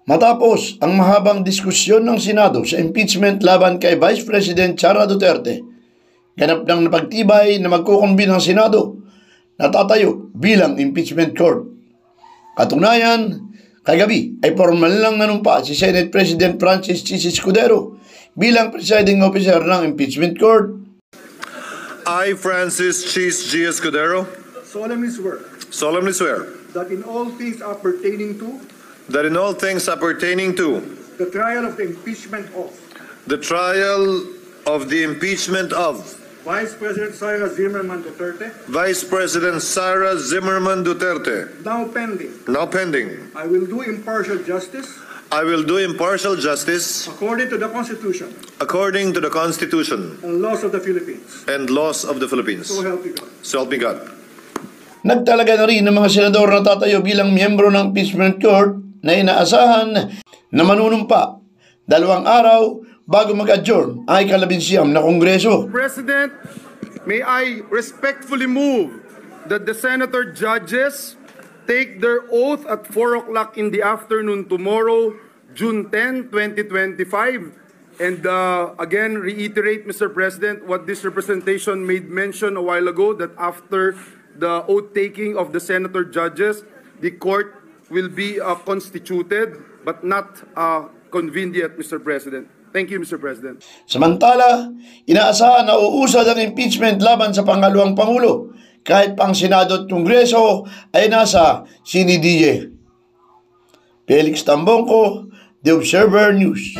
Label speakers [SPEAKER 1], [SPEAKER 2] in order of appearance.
[SPEAKER 1] Matapos ang mahabang diskusyon ng Senado sa impeachment laban kay Vice President Sara Duterte, ganap nang napagtibay na magkukumbin ng Senado na tatayo bilang impeachment court. Katunayan, kagabi ay formal lang nanumpa si Senate President Francis C. Escudero bilang presiding officer ng impeachment court.
[SPEAKER 2] I, Francis Chis G. Escudero,
[SPEAKER 3] solemnly swear
[SPEAKER 2] that in all things appertaining to
[SPEAKER 3] the trial of the impeachment of Vice President Sara Zimmerman Duterte, now pending, I will do impartial justice according to the Constitution and laws of the Philippines.
[SPEAKER 2] So help me God.
[SPEAKER 1] Nagtalaga na rin ng mga senador na tatayo bilang miyembro ng impeachment court na inaasahan na manunumpa 2 araw bago mag-adjourn ang ika-11 na Kongreso.
[SPEAKER 4] President, may I respectfully move that the senator judges take their oath at 4 o'clock in the afternoon tomorrow, June 10, 2025. And again, reiterate, Mr. President, what this representation made mention a while ago, that after the oath-taking of the senator judges, the court will be constituted but not convened yet, Mr. President. Thank you, Mr. President.
[SPEAKER 1] Samantala, inaasahan na uusad ang impeachment laban sa pangalawang Pangulo kahit pang Senado at Kongreso ay nasa CNDA. Felix Tambongco, The Observer News.